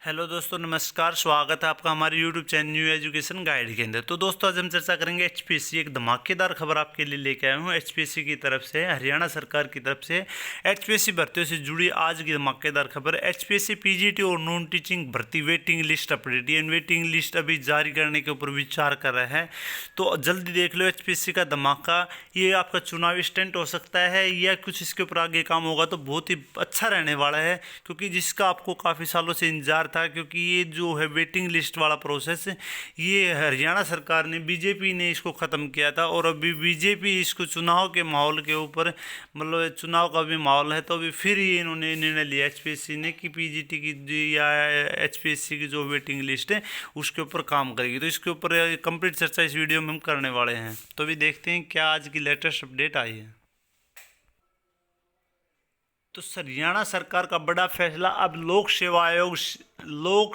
Hello दोस्तों, नमस्कार। स्वागत है आपका हमारे YouTube channel new education guide के अंदर। तो दोस्तों, आज हम चर्चा करेंगे एचपीएससी। एक धमाकेदार खबर आपके लिए लेके आया हूँ एचपीएससी की तरफ से, हरियाणा सरकार की तरफ से एचपीएससी भर्तियों से जुड़ी आज की धमाकेदार खबर। एचपीएससी पीजीटी और नॉन टीचिंग भर्ती वेटिंग लिस्ट अपडेट। ये वेटिंग लिस्ट अभी जारी करने के ऊपर विचार कर रहे हैं, तो जल्दी देख लो एचपीएससी का धमाका। ये आपका चुनावी स्टंट हो सकता है या कुछ इसके ऊपर आगे काम होगा तो बहुत ही अच्छा रहने वाला है, क्योंकि जिसका आपको काफ़ी सालों से इंतजार था। क्योंकि ये जो है वेटिंग लिस्ट वाला प्रोसेस, ये हरियाणा सरकार ने, बीजेपी ने इसको ख़त्म किया था, और अभी बीजेपी इसको चुनाव के माहौल के ऊपर, मतलब चुनाव का भी माहौल है, तो अभी फिर ये इन्होंने निर्णय लिया एचपीएससी ने कि पीजीटी की या एचपीएससी की जो वेटिंग लिस्ट है उसके ऊपर काम करेगी। तो इसके ऊपर कंप्लीट चर्चा इस वीडियो में हम करने वाले हैं। तो अभी देखते हैं क्या आज की लेटेस्ट अपडेट आई है। तो हरियाणा सरकार का बड़ा फैसला। अब लोक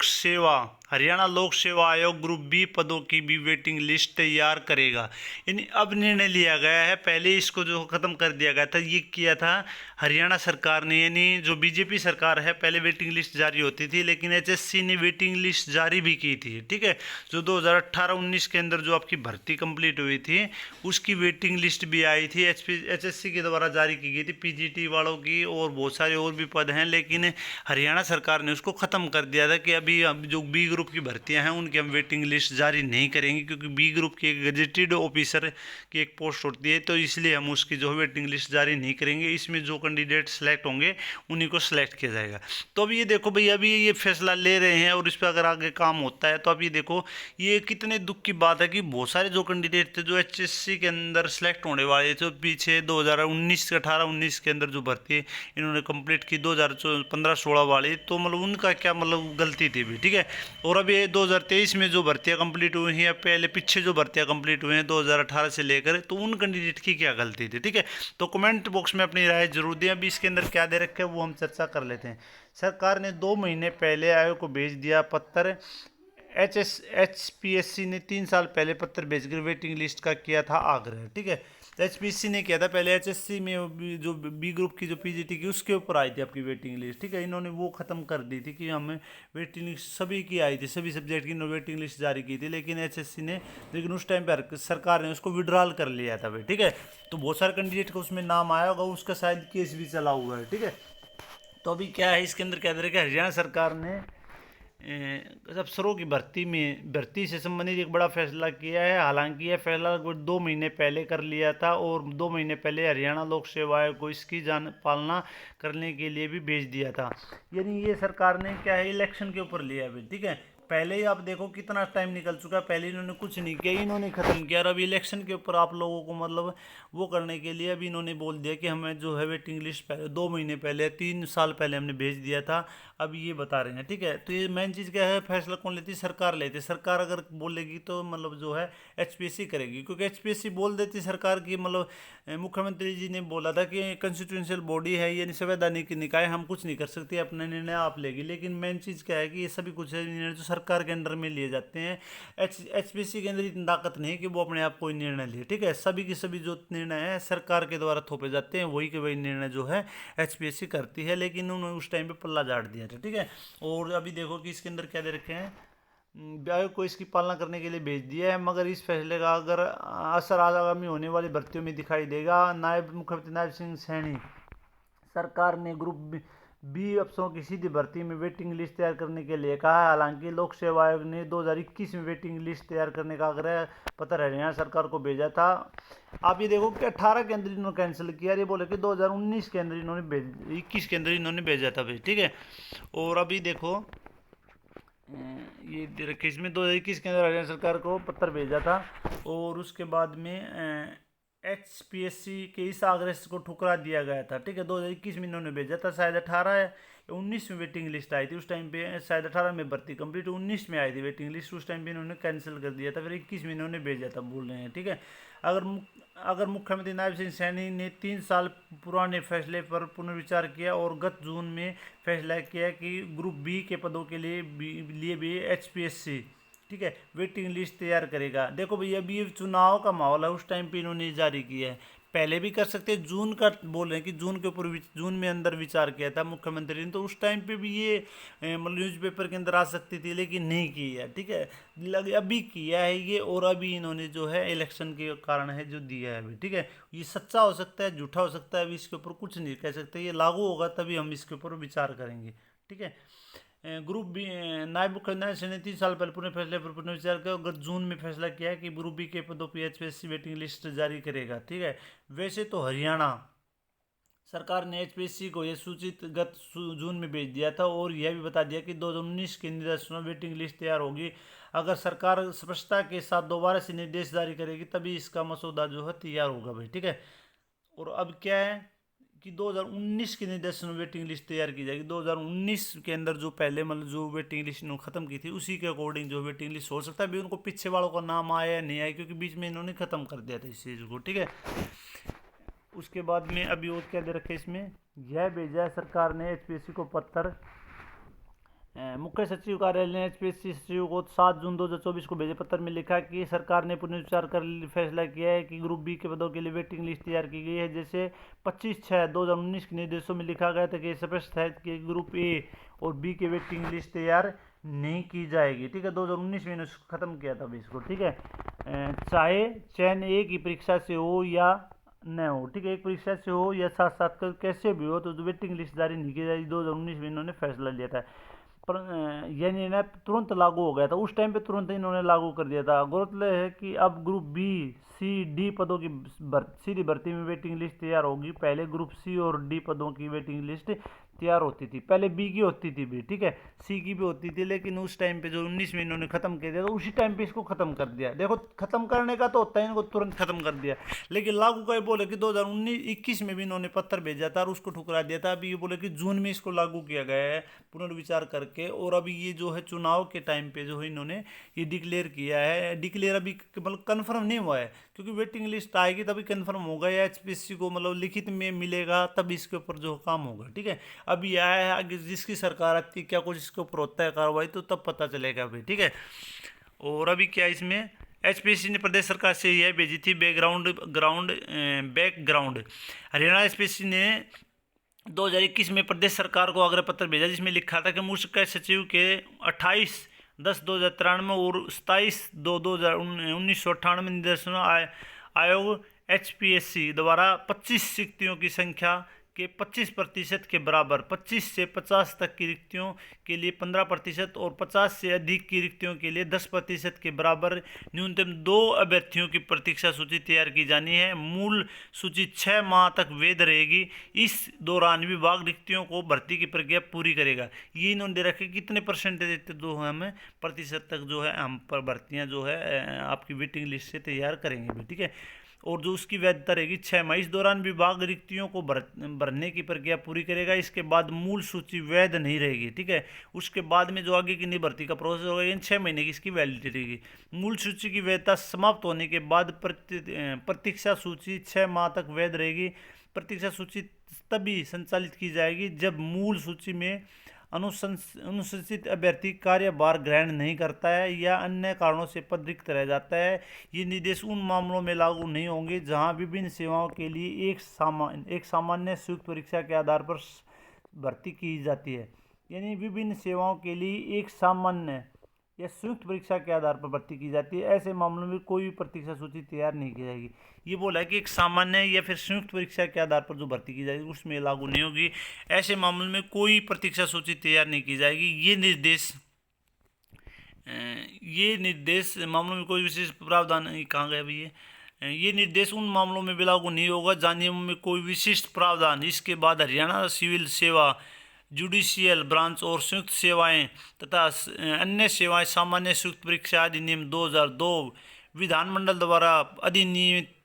सेवा हरियाणा लोक सेवा आयोग ग्रुप बी पदों की भी वेटिंग लिस्ट तैयार करेगा। यानी अब निर्णय लिया गया है, पहले इसको जो खत्म कर दिया गया था, ये किया था हरियाणा सरकार ने, यानी जो बीजेपी सरकार है, पहले वेटिंग लिस्ट जारी होती थी, लेकिन एचएससी ने वेटिंग लिस्ट जारी भी की थी। ठीक है, जो 2018-19 के अंदर जो आपकी भर्ती कंप्लीट हुई थी उसकी वेटिंग लिस्ट भी आई थी, एचएससी के द्वारा जारी की गई थी, पीजीटी वालों की, और बहुत सारे और भी पद हैं। लेकिन हरियाणा सरकार ने उसको ख़त्म कर दिया था कि अभी जो बी ग्रुप की भर्तियां हैं उनकी हम वेटिंग लिस्ट जारी नहीं करेंगे, क्योंकि बी ग्रुप की एक गजेटेड ऑफिसर की एक पोस्ट होती है, तो इसलिए हम उसकी जो वेटिंग लिस्ट जारी नहीं करेंगे। इसमें जो कैंडिडेट सेलेक्ट होंगे उन्हीं को सिलेक्ट किया जाएगा। तो अभी ये देखो भाई, अभी ये फैसला ले रहे हैं और इस पर अगर आगे काम होता है तो अभी देखो ये कितने दुख की बात है कि बहुत सारे जो कैंडिडेट थे जो एचएससी के अंदर सेलेक्ट होने वाले थे, पीछे 2019 18-19 के अंदर जो भर्ती इन्होंने कंप्लीट की 2015-16 वाली, तो मतलब उनका क्या मतलब गलती थी भी। ठीक है, और अभी 2023 में जो भर्तियां कंप्लीट हुई हैं, पहले पीछे जो भर्तियां कंप्लीट हुई हैं 2018 से लेकर, तो उन कैंडिडेट की क्या गलती थी। ठीक है, तो कमेंट बॉक्स में अपनी राय जरूर दें। अभी इसके अंदर क्या दे रखे हैं वो हम चर्चा कर लेते हैं। सरकार ने 2 महीने पहले आयोग को भेज दिया पत्र। एचपीएससी ने 3 साल पहले पत्र भेजकर वेटिंग लिस्ट का किया था आग्रह। ठीक है, एचपीएससी ने किया था पहले, एचएससी में जो बी ग्रुप की जो पीजीटी की उसके ऊपर आई थी आपकी वेटिंग लिस्ट। ठीक है, इन्होंने वो ख़त्म कर दी थी कि हमें वेटिंग लिस्ट सभी की आई थी, सभी सब्जेक्ट की वेटिंग लिस्ट जारी की थी, लेकिन एचएससी ने, लेकिन उस टाइम पर सरकार ने उसको विड्रॉल कर लिया था भाई। ठीक है, तो बहुत सारे कैंडिडेट का उसमें नाम आया होगा, उसका शायद केस भी चला हुआ है। ठीक है, तो अभी क्या है इसके अंदर, क्या दे रहे कि हरियाणा सरकार ने अफसरों की भर्ती से संबंधित एक बड़ा फैसला किया है। हालांकि यह फैसला 2 महीने पहले कर लिया था, और 2 महीने पहले हरियाणा लोक सेवा आयोग को इसकी पालना करने के लिए भी भेज दिया था। यानी ये सरकार ने क्या है, इलेक्शन के ऊपर लिया है। ठीक है, पहले ही आप देखो कितना टाइम निकल चुका है, पहले इन्होंने कुछ नहीं किया, इन्होंने ख़त्म किया, और अभी इलेक्शन के ऊपर आप लोगों को मतलब वो करने के लिए अभी इन्होंने बोल दिया कि हमें जो है वेटिंग लिस्ट पहले 2 महीने पहले, 3 साल पहले हमने भेज दिया था, अब ये बता रहे हैं। ठीक है, तो ये मेन चीज़ क्या है, फैसला कौन लेती है, सरकार लेती है। सरकार अगर बोलेगी तो मतलब जो है एचपीएससी करेगी, क्योंकि एचपीएससी बोल देती सरकार की, मतलब मुख्यमंत्री जी ने बोला था कि कॉन्स्टिट्यूशनल बॉडी है, यानी संवैधानिक निकाय, हम कुछ नहीं कर सकते, अपना निर्णय आप लेगी। लेकिन मेन चीज़ क्या है कि ये सभी कुछ निर्णय जो सरकार के अंडर में लिए जाते हैं, एचपीएससी के अंदर इतनी ताकत नहीं है कि वो अपने आप कोई निर्णय ले। ठीक है, सभी के सभी जो निर्णय है सरकार के द्वारा थोपे जाते हैं, वही के वही निर्णय जो है एचपीएससी करती है, लेकिन उन्होंने उस टाइम पे पल्ला झाड़ दिया था। ठीक है, और अभी देखो कि इसके अंदर क्या दे रखे हैं, आयोग को इसकी पालना करने के लिए भेज दिया है, मगर इस फैसले का अगर असर आगामी होने वाली भर्तियों में दिखाई देगा। नायब मुख्यमंत्री नायब सिंह सैनी, सरकार ने ग्रुप बी अफसरों की सीधी भर्ती में वेटिंग लिस्ट तैयार करने के लिए कहा है। हालांकि लोक सेवा आयोग ने 2021 में वेटिंग लिस्ट तैयार करने का आग्रह पत्र हरियाणा सरकार को भेजा था। आप ये देखो कि 18 के अंदर इन्होंने कैंसिल किया, ये बोले कि 2019 के अंदर इन्होंने 21 के अंदर इन्होंने भेजा था भाई। ठीक है, और अभी देखो ये रखिए, इसमें 2021 के अंदर हरियाणा सरकार को पत्र भेजा था, और उसके बाद में एचपीएससी के इस आग्रह को ठुकरा दिया गया था। ठीक है, 2021 में इन्होंने भेजा था, शायद 18 या 19 में वेटिंग लिस्ट आई थी उस टाइम पे, शायद 18 में भर्ती कंप्लीट, 19 में आई थी वेटिंग लिस्ट, उस टाइम पे इन्होंने कैंसिल कर दिया था, फिर 21 में इन्होंने भेजा था, बोल रहे हैं। ठीक है, अगर मुख्यमंत्री नायब सिंह सैनी ने 3 साल पुराने फैसले पर पुनर्विचार किया और गत जून में फैसला किया कि ग्रुप बी के पदों के लिए भी एचपीएससी, ठीक है, वेटिंग लिस्ट तैयार करेगा। देखो भैया, अभी ये चुनाव का माहौल है, उस टाइम पे इन्होंने जारी किया है, पहले भी कर सकते हैं। जून का बोल रहे हैं कि जून के ऊपर जून में अंदर विचार किया था मुख्यमंत्री ने, तो उस टाइम पे भी ये मतलब न्यूज़पेपर के अंदर आ सकती थी, लेकिन नहीं की है। ठीक है, अभी किया है ये, और अभी इन्होंने जो है इलेक्शन के कारण है जो दिया है अभी। ठीक है, ये सच्चा हो सकता है, झूठा हो सकता है, अभी इसके ऊपर कुछ नहीं कह सकते। ये लागू होगा तभी हम इसके ऊपर विचार करेंगे। ठीक है, ग्रुप बी, नायब मुख्यमंत्री ने 3 साल पहले पुनः फैसले पर पुनर्विचार किया और गत जून में फैसला किया है कि ग्रुप बी के पदों पर एचपीएससी वेटिंग लिस्ट जारी करेगा। ठीक है, वैसे तो हरियाणा सरकार ने एचपीएससी को यह सूचित गत जून में भेज दिया था और यह भी बता दिया कि 2019 के निर्देशों में वेटिंग लिस्ट तैयार होगी। अगर सरकार स्पष्टता के साथ दोबारा से निर्देश जारी करेगी तभी इसका मसौदा जो है तैयार होगा भाई। ठीक है, और अब क्या है कि 2019 के निर्देशन में वेटिंग लिस्ट तैयार की जाएगी। 2019 के अंदर जो पहले मतलब जो वेटिंग लिस्ट इन्होंने खत्म की थी उसी के अकॉर्डिंग जो वेटिंग लिस्ट हो सकता है। अभी उनको पीछे वालों का नाम आया या नहीं आया, क्योंकि बीच में इन्होंने खत्म कर दिया था इस चीज़ को। ठीक है, उसके बाद में अभी और क्या दे रखे इसमें, यह भेजा है सरकार ने एचपीएससी को पत्र। मुख्य सचिव कार्यालय ने एचपीएससी सचिव को 7 जून 2024 को भेजे पत्र में लिखा कि सरकार ने पुनर्विचार कर फैसला किया है कि ग्रुप बी के पदों के लिए वेटिंग लिस्ट तैयार की गई है। जैसे 25/6/2019 के निर्देशों में लिखा गया था कि स्पष्ट है कि ग्रुप ए और बी के वेटिंग लिस्ट तैयार नहीं की जाएगी। ठीक है, 2019 में इन्होंने खत्म किया था इसको। ठीक है, चाहे चयन एक ही परीक्षा से हो या न हो। ठीक है, एक परीक्षा से हो या साथ साथ कर कैसे भी हो, तो वेटिंग लिस्ट जारी नहीं की जाएगी। 2019 में इन्होंने फैसला लिया था, पर यह निर्णय तुरंत लागू हो गया था। उस टाइम पे तुरंत इन्होंने लागू कर दिया था। गौरतलब है कि अब ग्रुप बी सी डी पदों की सीधी भर्ती में वेटिंग लिस्ट तैयार होगी। पहले ग्रुप सी और डी पदों की वेटिंग लिस्ट तैयार होती थी, पहले बी की होती थी भी। ठीक है, सी की भी होती थी, लेकिन उस टाइम पे जो 19 में इन्होंने खत्म कर दिया तो उसी टाइम पे इसको खत्म कर दिया। देखो, खत्म करने का तो होता है, इनको तुरंत खत्म कर दिया, लेकिन लागू का ये बोले कि 2019-21 में भी इन्होंने पत्र भेजा था और उसको ठुकरा दिया था। अभी ये बोले कि जून में इसको लागू किया गया है पुनर्विचार करके, और अभी ये जो है चुनाव के टाइम पे जो है इन्होंने ये डिक्लेयर किया है। डिक्लेयर अभी मतलब कन्फर्म नहीं हुआ है, क्योंकि वेटिंग लिस्ट आएगी तभी कन्फर्म होगा, या एचपीएससी को मतलब लिखित में मिलेगा तब इसके ऊपर जो काम होगा। ठीक है, अभी आया है, आगे जिसकी सरकार आती है क्या कुछ इसके ऊपर होता है कार्रवाई, तो तब पता चलेगा अभी। ठीक है, और अभी क्या इसमें एचपीएससी ने प्रदेश सरकार से यह भेजी थी बैकग्राउंड। हरियाणा एचपीएससी ने 2021 में प्रदेश सरकार को आग्रह पत्र भेजा, जिसमें लिखा था कि मुख्य सचिव के 28/10/2093 और 27/2/1998 निर्देशन आयोग एचपीएससी द्वारा 25 रिक्तियों की संख्या के 25% के बराबर 25 से 50 तक की रिक्तियों के लिए 15% और 50 से अधिक की रिक्तियों के लिए 10% के बराबर न्यूनतम 2 अभ्यर्थियों की प्रतीक्षा सूची तैयार की जानी है। मूल सूची 6 माह तक वैध रहेगी। इस दौरान विभाग रिक्तियों को भर्ती की प्रक्रिया पूरी करेगा। ये इन्होंने दे रखे कितने परसेंटेज जो है हमें प्रतिशत तक जो है हम पर भर्तियाँ जो है आपकी वेटिंग लिस्ट से तैयार करेंगे भी। ठीक है, और जो उसकी वैधता रहेगी 6 माह। इस दौरान विभाग रिक्तियों को भरने की प्रक्रिया पूरी करेगा। इसके बाद मूल सूची वैध नहीं रहेगी। ठीक है, उसके बाद में जो आगे की नई भर्ती का प्रोसेस होगा, इन 6 महीने की इसकी वैलिडिटी रहेगी। मूल सूची की वैधता समाप्त होने के बाद प्रतीक्षा सूची 6 माह तक वैध रहेगी। प्रतीक्षा सूची तभी संचालित की जाएगी जब मूल सूची में अनुसूचित अभ्यर्थी कार्यभार ग्रहण नहीं करता है या अन्य कारणों से पद रिक्त रह जाता है। ये निर्देश उन मामलों में लागू नहीं होंगे जहां विभिन्न सेवाओं के लिए एक सामान्य संयुक्त परीक्षा के आधार पर भर्ती की जाती है। यानी विभिन्न सेवाओं के लिए एक सामान्य या संयुक्त परीक्षा के आधार पर भर्ती की जाती है। ऐसे मामलों में कोई भी प्रतीक्षा सूची तैयार नहीं की जाएगी। ये बोला है कि एक सामान्य या फिर संयुक्त परीक्षा के आधार पर जो भर्ती की जाएगी उसमें लागू नहीं होगी। ऐसे मामलों में कोई प्रतीक्षा सूची तैयार नहीं की जाएगी। ये निर्देश मामलों में कोई विशेष प्रावधान कहाँ गया अभी ये निर्देश उन मामलों में भी लागू नहीं होगा जहाँ नियमों में कोई विशिष्ट प्रावधान। इसके बाद हरियाणा सिविल सेवा, जुडिशियल ब्रांच और संयुक्त सेवाएं तथा अन्य सेवाएं सामान्य संयुक्त परीक्षा अधिनियम 2002 विधानमंडल द्वारा अधिनियमित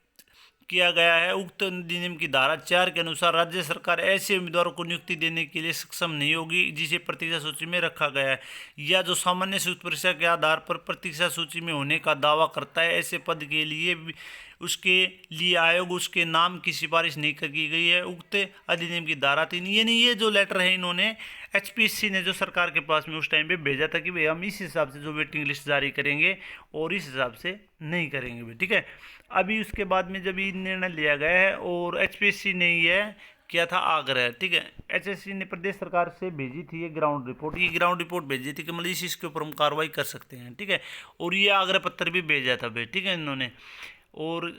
किया गया है। उक्त अधिनियम की धारा 4 के अनुसार राज्य सरकार ऐसे उम्मीदवारों को नियुक्ति देने के लिए सक्षम नहीं होगी जिसे प्रतीक्षा सूची में रखा गया है या जो सामान्य संयुक्त परीक्षा के आधार पर प्रतीक्षा सूची में होने का दावा करता है। ऐसे पद के लिए उसके लिए आयोग उसके नाम की सिफारिश नहीं की गई है उक्त अधिनियम की धारा 3। यानी ये जो लेटर है इन्होंने एचपीसी ने जो सरकार के पास में उस टाइम पे भेजा था कि भाई हम इस हिसाब से जो वेटिंग लिस्ट जारी करेंगे और इस हिसाब से नहीं करेंगे भाई, ठीक है। अभी उसके बाद में जब ये निर्णय लिया गया है और एचपीसी ने ये किया था आग्रह, ठीक है। एचएससी ने प्रदेश सरकार से भेजी थी ये ग्राउंड रिपोर्ट, ये ग्राउंड रिपोर्ट भेजी थी कि मतलब इस इसके ऊपर हम कार्रवाई कर सकते हैं, ठीक है। और ये आग्रह पत्र भी भेजा था भाई, ठीक है इन्होंने। और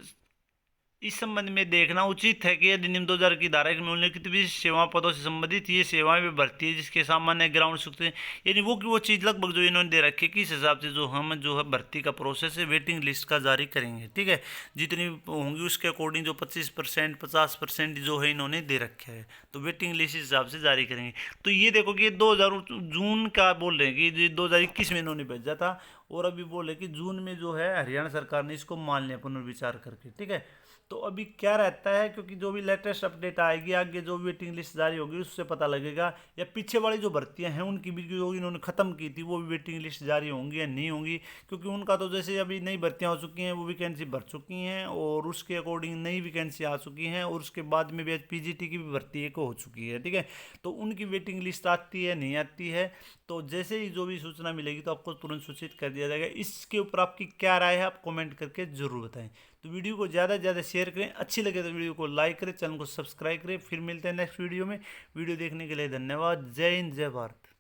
इस संबंध में देखना उचित है कि अधिनियम 2000 की धारा एक में उल्लिखित भी सेवा पदों से संबंधित ये सेवाएं भी भर्ती है जिसके सामान्य ग्राउंड सकते हैं। यानी वो चीज़ लगभग जो इन्होंने दे रखी है कि इस हिसाब से जो हम जो है भर्ती का प्रोसेस है वेटिंग लिस्ट का जारी करेंगे, ठीक है। जितनी होंगी उसके अकॉर्डिंग जो 25% 50% जो है इन्होंने दे रखा है, तो वेटिंग लिस्ट इस हिसाब से जारी करेंगे। तो ये देखो कि 2000 जून का बोल रहे हैं कि 2021 में इन्होंने भेजा था और अभी बोले कि जून में जो है हरियाणा सरकार ने इसको मान लिया पुनर्विचार करके, ठीक है। तो अभी क्या रहता है, क्योंकि जो भी लेटेस्ट अपडेट आएगी आगे जो वेटिंग लिस्ट जारी होगी उससे पता लगेगा, या पीछे वाली जो भर्तियां हैं उनकी भी जो इन्होंने ख़त्म की थी वो भी वेटिंग लिस्ट जारी होंगी या नहीं होंगी। क्योंकि उनका तो जैसे अभी नई भर्तियां हो चुकी हैं, वो वैकेंसी भर चुकी हैं और उसके अकॉर्डिंग नई वैकेंसी आ चुकी हैं और उसके बाद में भी पीजीटी की भी भर्ती एक हो चुकी है, ठीक है। तो उनकी वेटिंग लिस्ट आती है नहीं आती है, तो जैसे ही जो भी सूचना मिलेगी तो आपको तुरंत सूचित कर दिया जाएगा। इसके ऊपर आपकी क्या राय है आप कमेंट करके जरूर बताएं। तो वीडियो को ज़्यादा से ज़्यादा शेयर करें, अच्छी लगे तो वीडियो को लाइक करें, चैनल को सब्सक्राइब करें। फिर मिलते हैं नेक्स्ट वीडियो में। वीडियो देखने के लिए धन्यवाद। जय हिंद, जय भारत।